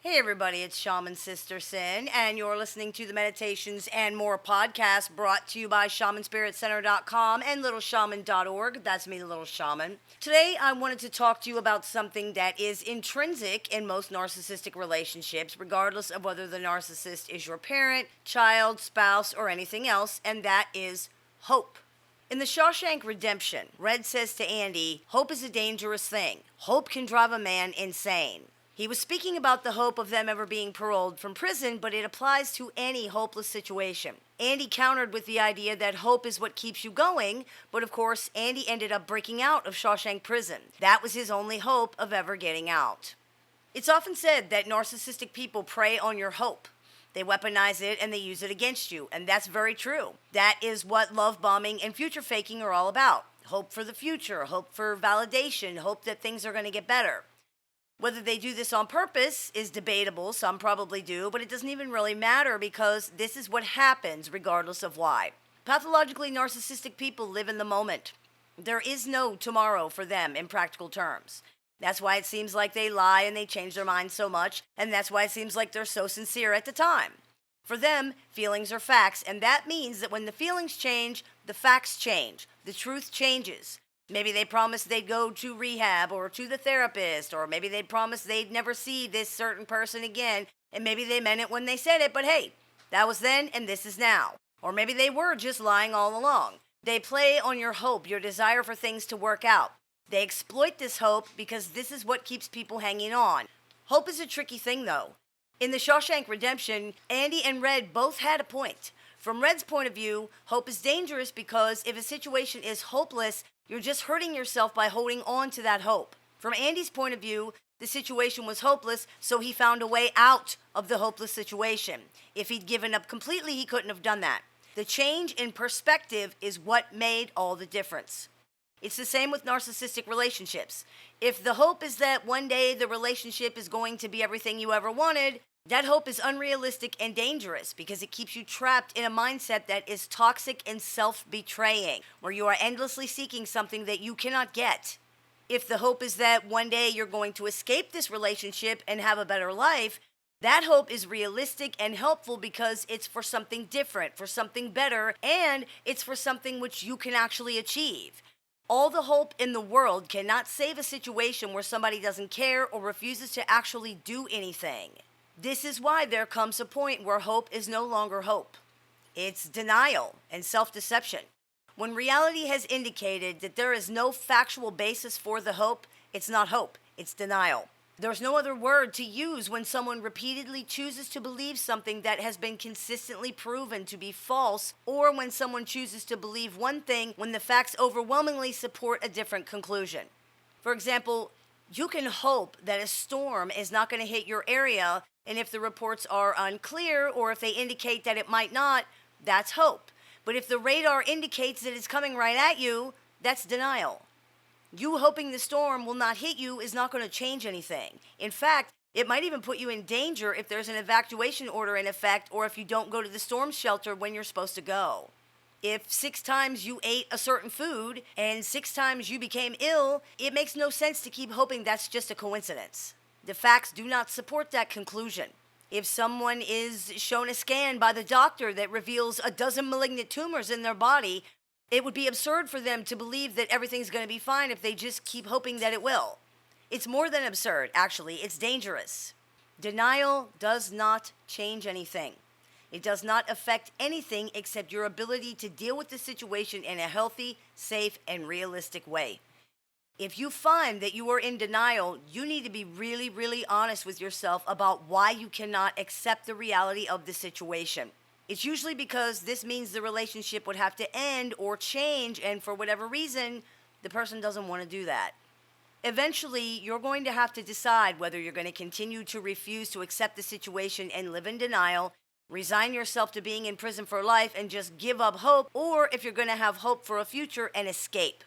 Hey everybody, it's Shaman Sister Sin, and you're listening to the Meditations and More podcast brought to you by shamanspiritcenter.com and littleshaman.org. That's me, the Little Shaman. Today I wanted to talk to you about something that is intrinsic in most narcissistic relationships, regardless of whether the narcissist is your parent, child, spouse, or anything else, and that is hope. In the Shawshank Redemption, Red says to Andy, "Hope is a dangerous thing. Hope can drive a man insane." He was speaking about the hope of them ever being paroled from prison, but it applies to any hopeless situation. Andy countered with the idea that hope is what keeps you going, but of course, Andy ended up breaking out of Shawshank Prison. That was his only hope of ever getting out. It's often said that narcissistic people prey on your hope. They weaponize it and they use it against you, and that's very true. That is what love bombing and future faking are all about. Hope for the future, hope for validation, hope that things are going to get better. Whether they do this on purpose is debatable. Some probably do, but it doesn't even really matter because this is what happens regardless of why. Pathologically narcissistic people live in the moment. There is no tomorrow for them in practical terms. That's why it seems like they lie and they change their minds so much, and that's why it seems like they're so sincere at the time. For them, feelings are facts, and that means that when the feelings change, the facts change. The truth changes. Maybe they promised they'd go to rehab or to the therapist, or maybe they promised they'd never see this certain person again, and maybe they meant it when they said it, but hey, that was then and this is now. Or maybe they were just lying all along. They play on your hope, your desire for things to work out. They exploit this hope because this is what keeps people hanging on. Hope is a tricky thing, though. In the Shawshank Redemption, Andy and Red both had a point. From Red's point of view, hope is dangerous because if a situation is hopeless, you're just hurting yourself by holding on to that hope. From Andy's point of view, the situation was hopeless, so he found a way out of the hopeless situation. If he'd given up completely, he couldn't have done that. The change in perspective is what made all the difference. It's the same with narcissistic relationships. If the hope is that one day the relationship is going to be everything you ever wanted, that hope is unrealistic and dangerous because it keeps you trapped in a mindset that is toxic and self-betraying, where you are endlessly seeking something that you cannot get. If the hope is that one day you're going to escape this relationship and have a better life, that hope is realistic and helpful because it's for something different, for something better, and it's for something which you can actually achieve. All the hope in the world cannot save a situation where somebody doesn't care or refuses to actually do anything. This is why there comes a point where hope is no longer hope. It's denial and self-deception. When reality has indicated that there is no factual basis for the hope, it's not hope, it's denial. There's no other word to use when someone repeatedly chooses to believe something that has been consistently proven to be false, or when someone chooses to believe one thing when the facts overwhelmingly support a different conclusion. For example, you can hope that a storm is not going to hit your area, and if the reports are unclear or if they indicate that it might not, that's hope. But if the radar indicates that it's coming right at you, that's denial. You hoping the storm will not hit you is not going to change anything. In fact, it might even put you in danger if there's an evacuation order in effect or if you don't go to the storm shelter when you're supposed to go. If 6 times you ate a certain food and 6 times you became ill, it makes no sense to keep hoping that's just a coincidence. The facts do not support that conclusion. If someone is shown a scan by the doctor that reveals a dozen malignant tumors in their body, it would be absurd for them to believe that everything's going to be fine if they just keep hoping that it will. It's more than absurd, actually. It's dangerous. Denial does not change anything. It does not affect anything except your ability to deal with the situation in a healthy, safe, and realistic way. If you find that you are in denial, you need to be really, really honest with yourself about why you cannot accept the reality of the situation. It's usually because this means the relationship would have to end or change, and for whatever reason, the person doesn't want to do that. Eventually, you're going to have to decide whether you're going to continue to refuse to accept the situation and live in denial, resign yourself to being in prison for life and just give up hope, or if you're going to have hope for a future and escape.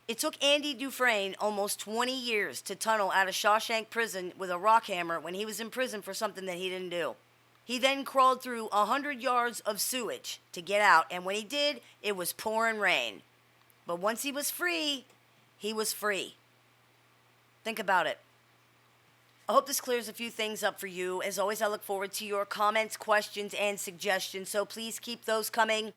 It took Andy Dufresne almost 20 years to tunnel out of Shawshank Prison with a rock hammer when he was in prison for something that he didn't do. He then crawled through 100 yards of sewage to get out, and when he did, it was pouring rain. But once he was free, he was free. Think about it. I hope this clears a few things up for you. As always, I look forward to your comments, questions, and suggestions, so please keep those coming.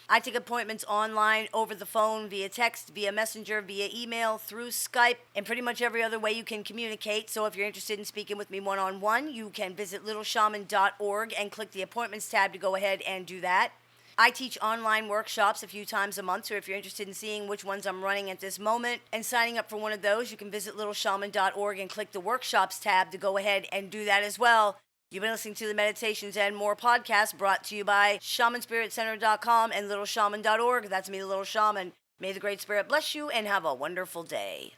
I take appointments online, over the phone, via text, via messenger, via email, through Skype, and pretty much every other way you can communicate. So if you're interested in speaking with me one-on-one, you can visit littleshaman.org and click the appointments tab to go ahead and do that. I teach online workshops a few times a month, so if you're interested in seeing which ones I'm running at this moment and signing up for one of those, you can visit littleshaman.org and click the workshops tab to go ahead and do that as well. You've been listening to the Meditations and More podcast brought to you by shamanspiritcenter.com and littleshaman.org. That's me, the Little Shaman. May the Great Spirit bless you and have a wonderful day.